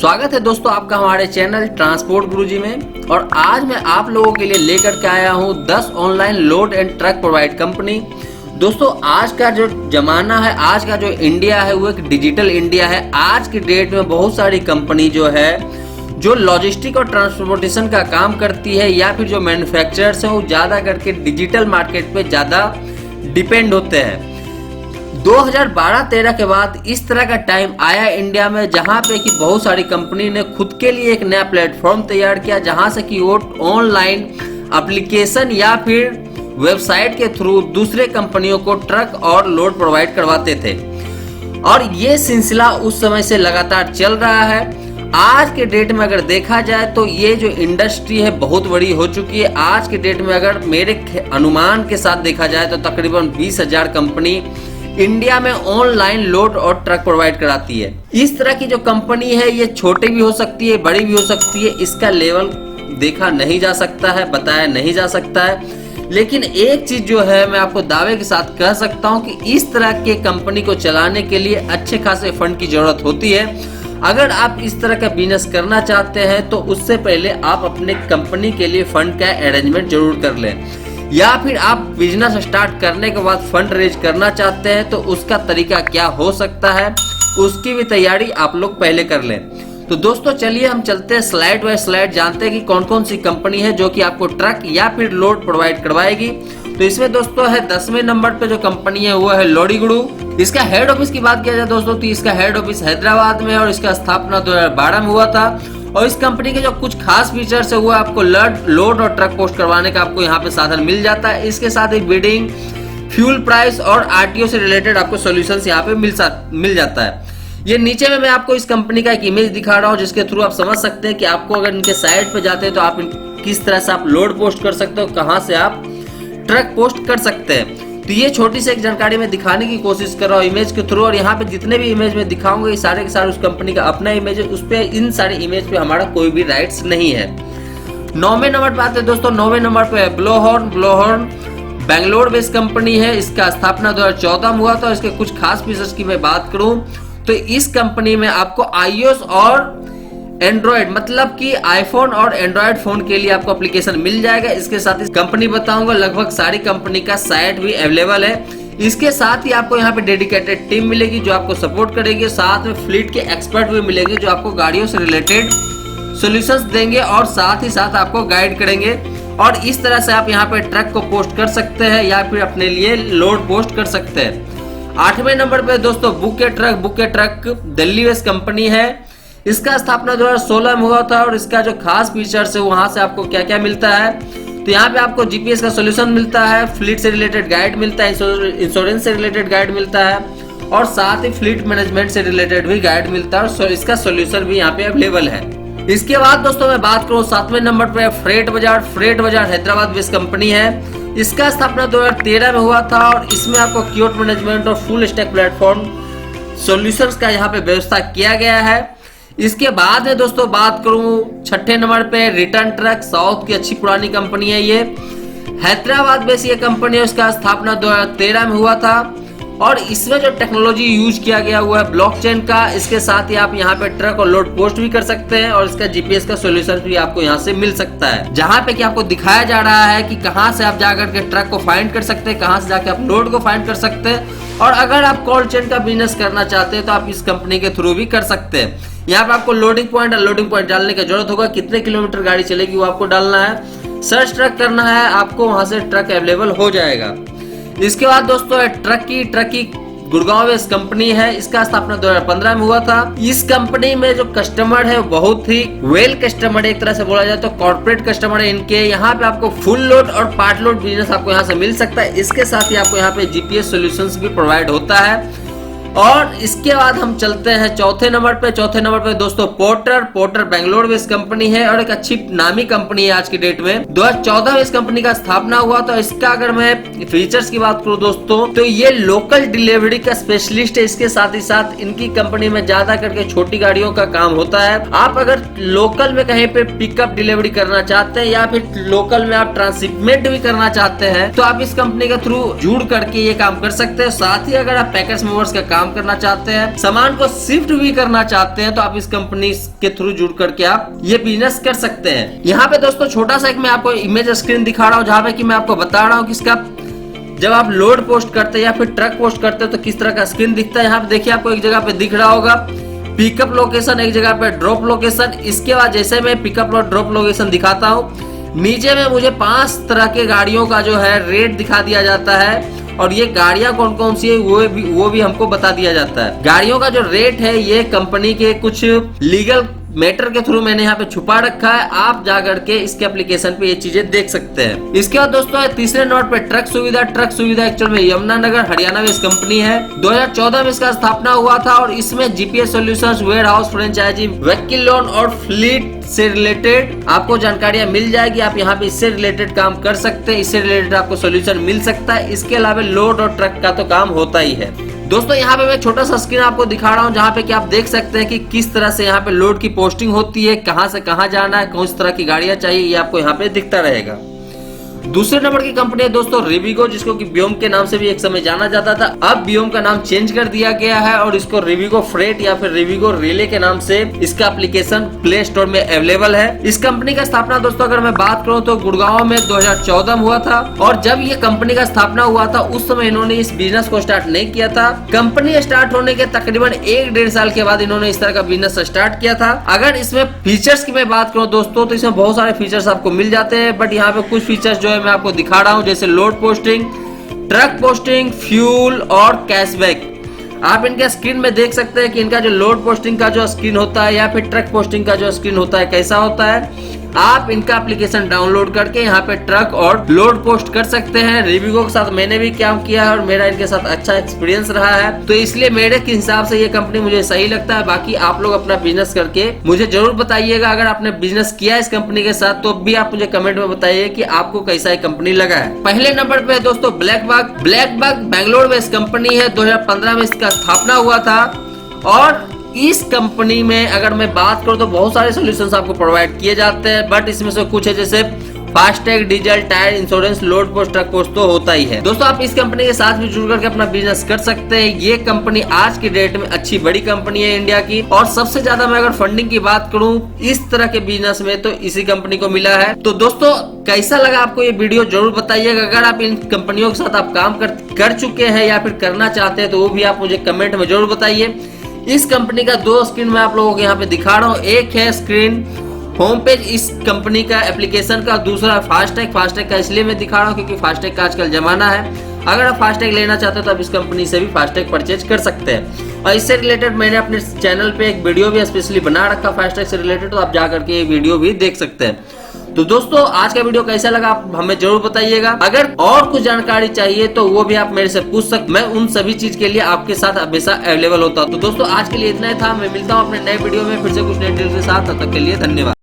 स्वागत है दोस्तों आपका हमारे चैनल ट्रांसपोर्ट गुरुजी में। और आज मैं आप लोगों के लिए लेकर के आया हूं 10 online load and truck provide company. दोस्तों आज का जो जमाना है, आज का जो इंडिया है वो एक डिजिटल इंडिया है। आज की डेट में बहुत सारी कंपनी जो है जो लॉजिस्टिक और ट्रांसपोर्टेशन का काम करती है या फिर जो मैन्युफैक्चरर्स हैं वो ज़्यादा करके डिजिटल मार्केट पे ज़्यादा डिपेंड होते हैं। 2012-13 के बाद इस तरह का टाइम आया इंडिया में जहां पे कि बहुत सारी कंपनी ने खुद के लिए एक नया प्लेटफॉर्म तैयार किया जहां से कि वो ऑनलाइन एप्लीकेशन या फिर वेबसाइट के थ्रू दूसरे कंपनियों को ट्रक और लोड प्रोवाइड करवाते थे। और ये सिलसिला उस समय से लगातार चल रहा है। आज के डेट में अगर देखा जाए तो ये जो इंडस्ट्री है बहुत बड़ी हो चुकी है। आज के डेट में अगर मेरे अनुमान के साथ देखा जाए तो तकरीबन 20,000 कंपनी इंडिया में ऑनलाइन लोड और ट्रक प्रोवाइड कराती है। इस तरह की जो कंपनी है ये छोटी भी हो सकती है, बड़ी भी हो सकती है। इसका लेवल देखा नहीं जा सकता है, बताया नहीं जा सकता है। लेकिन एक चीज जो है मैं आपको दावे के साथ कह सकता हूं कि इस तरह के कंपनी को चलाने के लिए अच्छे खासे फंड की जरूरत होती है। अगर आप इस तरह का बिजनेस करना चाहते हैं तो उससे पहले आप अपने कंपनी के लिए फंड का अरेंजमेंट जरूर कर लें, या फिर आप बिजनेस स्टार्ट करने के बाद फंड रेज करना चाहते हैं तो उसका तरीका क्या हो सकता है उसकी भी तैयारी आप लोग पहले कर लें। तो दोस्तों चलिए हम चलते हैं स्लाइड बाय स्लाइड, जानते हैं कि कौन कौन सी कंपनी है जो कि आपको ट्रक या फिर लोड प्रोवाइड करवाएगी। तो इसमें दोस्तों है 10वें नंबर पे जो कंपनी है वो है लोडीगुडू। इसका हेड ऑफिस की बात किया जाए दोस्तों तो इसका हेड ऑफिस हैदराबाद में और इसका स्थापना 2012 में हुआ था। और इस कंपनी के जो कुछ खास फीचर्स है वो आपको लोड और ट्रक पोस्ट करवाने का आपको यहाँ पे साधन मिल जाता है। इसके साथ ही बिडिंग, फ्यूल प्राइस और आरटीओ से रिलेटेड आपको सॉल्यूशंस यहाँ पे मिल जाता है। ये नीचे में मैं आपको इस कंपनी का एक इमेज दिखा रहा हूँ जिसके थ्रू आप समझ सकते हैं कि आपको अगर इनके साइट पे जाते हैं तो आप किस तरह से आप लोड पोस्ट कर सकते हो, कहाँ से आप ट्रक पोस्ट कर सकते हैं। तो ये छोटी सी एक जानकारी मैं दिखाने की कोशिश कर रहा हूँ इमेज के थ्रू। और यहाँ पे जितने भी इमेज में दिखाऊंगा ये सारे के सारे उस कंपनी का अपना इमेज है, उस पे इन सारे इमेज पे हमारा कोई भी राइट्स नहीं है। 9वें नंबर पे आते हैं दोस्तों। 9वें नंबर पे है ब्लोहॉर्न बेंगलोर बेस्ड कंपनी है। इसका स्थापना 2014 में हुआ था। और इसके कुछ खास फीचर्स की मैं बात करूं तो इस कंपनी में आपको iOS और एंड्रॉइड मतलब कि आईफोन और एंड्रॉइड फोन के लिए आपको एप्लीकेशन मिल जाएगा। इसके साथ इस कंपनी बताऊंगा लगभग सारी कंपनी का साइट भी अवेलेबल है। इसके साथ ही आपको यहाँ पे डेडिकेटेड टीम मिलेगी जो आपको सपोर्ट करेगी। साथ में फ्लीट के एक्सपर्ट भी मिलेंगे जो आपको गाड़ियों से रिलेटेड सॉल्यूशंस देंगे और साथ ही साथ आपको गाइड करेंगे। और इस तरह से आप यहाँ पे ट्रक को पोस्ट कर सकते हैं या फिर अपने लिए लोड पोस्ट कर सकते हैं। 8वें नंबर पे दोस्तों bouquet truck Delhi based company है। इसका स्थापना 2016 में हुआ था। और इसका जो खास फीचर्स है वहां से आपको क्या क्या मिलता है तो यहाँ पे आपको जीपीएस का सॉल्यूशन मिलता है, फ्लीट से रिलेटेड गाइड मिलता है, इंश्योरेंस से रिलेटेड गाइड मिलता है और साथ ही फ्लीट मैनेजमेंट से रिलेटेड भी गाइड मिलता है। और इसका सॉल्यूशन भी यहाँ पे अवेलेबल है। इसके बाद दोस्तों मैं बात करूँ 7वें नंबर पे फ्रेट बाजार हैदराबाद बेस्ड कंपनी है। इसका स्थापना 2013 में हुआ था। और इसमें आपको क्यूट मैनेजमेंट और फुल स्टैक प्लेटफॉर्म सॉल्यूशंस का यहाँ पे व्यवस्था किया गया है। इसके बाद है दोस्तों बात करूं 6ठे नंबर पे रिटर्न ट्रक, साउथ की अच्छी पुरानी कंपनी है। ये हैदराबाद बेस्ड ये कंपनी है। इसका स्थापना 2013 में हुआ था। और इसमें जो टेक्नोलॉजी यूज किया गया हुआ है ब्लॉकचेन का। इसके साथ ही आप यहाँ पे ट्रक और लोड पोस्ट भी कर सकते हैं और इसका जीपीएस का सॉल्यूशन भी आपको यहाँ से मिल सकता है, जहाँ पे कि आपको दिखाया जा रहा है कि कहाँ से आप जाकर के ट्रक को फाइंड कर सकते हैं, कहाँ से जाके आप लोड को फाइंड कर सकते हैं। और अगर आप कोल्ड चेन का बिजनेस करना चाहते हैं तो आप इस कंपनी के थ्रू भी कर सकते हैं। यहाँ पे आपको लोडिंग पॉइंट डालने की जरूरत होगा, कितने किलोमीटर गाड़ी चलेगी वो आपको डालना है। सर्च ट्रक करना है आपको, वहां से ट्रक अवेलेबल हो जाएगा। इसके बाद दोस्तों है ट्रक की गुड़गांव बेस्ड कंपनी है। इसका स्थापना 2015 में हुआ था। इस कंपनी में जो कस्टमर है बहुत ही वेल कस्टमर है, एक तरह से बोला जाए तो कॉर्पोरेट कस्टमर है इनके। यहाँ पे आपको फुल लोड और पार्ट लोड बिजनेस आपको यहाँ से मिल सकता है। इसके साथ ही आपको यहाँ पे जीपीएस सॉल्यूशंस भी प्रोवाइड होता है। और इसके बाद हम चलते हैं चौथे नंबर पे दोस्तों पोर्टर बेंगलोर बेस्ड कंपनी है और एक अच्छी नामी कंपनी है आज की डेट में। 2014 में इस कंपनी का स्थापना हुआ। तो इसका अगर मैं फीचर्स की बात करूं दोस्तों तो ये लोकल डिलीवरी का स्पेशलिस्ट है। इसके साथ ही साथ इनकी कंपनी में ज्यादा करके छोटी गाड़ियों का काम होता है। आप अगर लोकल में कहीं पे पिकअप डिलीवरी करना चाहते हैं या फिर लोकल में आप ट्रांसशिपमेंट भी करना चाहते हैं तो आप इस कंपनी के थ्रू जुड़ करके ये काम कर सकते हैं। साथ ही अगर आप पैकेज मूवर्स का काम काम करना चाहते हैं, सामान को शिफ्ट भी करना चाहते हैं, तो आप इस कंपनी के थ्रू जुड़ करके आप ये बिजनेस कर सकते हैं। यहाँ पे दोस्तों छोटा सा एक मैं आपको इमेज स्क्रीन दिखा रहा हूँ, जहाँ पे कि मैं आपको बता रहा हूँ कि इसका जब आप लोड पोस्ट करते हैं या फिर ट्रक पोस्ट करते हो तो किस तरह का स्क्रीन दिखता है। यहाँ पे देखिए आपको एक जगह पे दिख रहा होगा पिकअप लोकेशन, एक जगह पे ड्रॉप लोकेशन। इसके बाद जैसे मैं पिकअप और ड्रॉप लोकेशन दिखाता हूँ, नीचे में मुझे 5 तरह के गाड़ियों का जो है रेट दिखा दिया जाता है और ये गाड़ियां कौन कौन सी है वो भी हमको बता दिया जाता है। गाड़ियों का जो रेट है ये कंपनी के कुछ लीगल मैटर के थ्रू मैंने यहाँ पे छुपा रखा है, आप जाकर के इसके एप्लीकेशन पे ये चीजें देख सकते हैं। इसके बाद दोस्तों तीसरे नंबर पे ट्रक सुविधा एक्चुअल में यमुनानगर हरियाणा में इस कंपनी है। 2014 में इसका स्थापना हुआ था और इसमें GPS solutions, warehouse franchise, vehicle loan और फ्लीट से रिलेटेड आपको जानकारियां मिल जाएगी। आप यहाँ पे इससे रिलेटेड काम कर सकते हैं, इससे रिलेटेड आपको सोल्यूशन मिल सकता है। इसके अलावा लोड और ट्रक का तो काम होता ही है। दोस्तों यहाँ पे मैं छोटा सा स्क्रीन आपको दिखा रहा हूँ, जहाँ पे कि आप देख सकते हैं कि किस तरह से यहाँ पे लोड की पोस्टिंग होती है, कहाँ से कहाँ जाना है, कौन सी तरह की गाड़ियां चाहिए, ये आपको यहाँ पे दिखता रहेगा। दूसरे नंबर की कंपनी है दोस्तों रिविगो, जिसको कि व्योम के नाम से भी एक समय जाना जाता था। अब व्योम का नाम चेंज कर दिया गया है और इसको रिविगो फ्रेट या फिर रिविगो रिले के नाम से इसका एप्लीकेशन प्ले स्टोर में अवेलेबल है। इस कंपनी का स्थापना दोस्तों अगर मैं बात करूं तो गुड़गांव में 2014 में हुआ था और जब ये कंपनी का स्थापना हुआ था उस समय इन्होंने इस बिजनेस को स्टार्ट नहीं किया था। कंपनी स्टार्ट होने के तकरीबन 1-1.5 साल के बाद इन्होंने इस तरह का बिजनेस स्टार्ट किया था। अगर इसमें फीचर्स की मैं बात करूं दोस्तों तो इसमें बहुत सारे फीचर्स आपको मिल जाते हैं, बट यहाँ पे कुछ फीचर्स जो मैं आपको दिखा रहा हूं, जैसे load posting, truck posting, fuel और कैशबैक। आप इनके स्क्रीन में देख सकते हैं कि इनका जो लोड पोस्टिंग का जो स्क्रीन होता है या फिर ट्रक पोस्टिंग का जो स्क्रीन होता है कैसा होता है। आप इनका एप्लीकेशन डाउनलोड करके यहाँ पे ट्रक और लोड पोस्ट कर सकते हैं। रिविगो के साथ मैंने भी काम किया है और मेरा इनके साथ अच्छा एक्सपीरियंस रहा है, तो इसलिए मेरे के हिसाब से ये कंपनी मुझे सही लगता है। बाकी आप लोग अपना बिजनेस करके मुझे जरूर बताइएगा। अगर आपने बिजनेस किया है इस कंपनी के साथ तो भी आप मुझे कमेंट में बताइए कि आपको कैसा ये कंपनी लगा है। पहले नंबर पे दोस्तों ब्लैकबक बेंगलोर में इस कंपनी है। 2015 में इसका स्थापना हुआ था और इस कंपनी में अगर मैं बात करूं तो बहुत सारे सॉल्यूशंस आपको प्रोवाइड किए जाते हैं, बट इसमें से कुछ है जैसे FASTag, diesel, tyre, insurance, load post, truck post तो होता ही है। दोस्तों आप इस कंपनी के साथ भी जुड़ करके अपना बिजनेस कर सकते हैं। ये कंपनी आज की डेट में अच्छी बड़ी कंपनी है इंडिया की, और सबसे ज्यादा मैं अगर फंडिंग की बात करूं इस तरह के बिजनेस में तो इसी कंपनी को मिला है। तो दोस्तों कैसा लगा आपको ये वीडियो जरूर बताइएगा। अगर आप इन कंपनियों के साथ आप काम कर चुके हैं या फिर करना चाहते हैं तो वो भी आप मुझे कमेंट में जरूर बताइए। इस कंपनी का 2 स्क्रीन मैं आप लोगों को यहाँ पे दिखा रहा हूँ। एक है स्क्रीन होम पेज इस कंपनी का एप्लीकेशन का, दूसरा फास्टैग का इसलिए मैं दिखा रहा हूँ क्योंकि फास्टैग का आजकल जमाना है। अगर आप फास्टैग लेना चाहते हो तो आप इस कंपनी से भी फास्टैग परचेज कर सकते हैं। और इससे रिलेटेड मैंने अपने चैनल पे एक वीडियो भी स्पेशली बना रखा फास्टैग से रिलेटेड, तो आप जाकर के ये वीडियो भी देख सकते हैं। तो दोस्तों आज का वीडियो कैसा लगा आप हमें जरूर बताइएगा। अगर और कुछ जानकारी चाहिए तो वो भी आप मेरे से पूछ सकते, मैं उन सभी चीज के लिए आपके साथ हमेशा अवेलेबल होता हूं। तो दोस्तों आज के लिए इतना ही था। मैं मिलता हूं अपने नए वीडियो में फिर से कुछ नए डिटेल के साथ। तब तक के लिए धन्यवाद।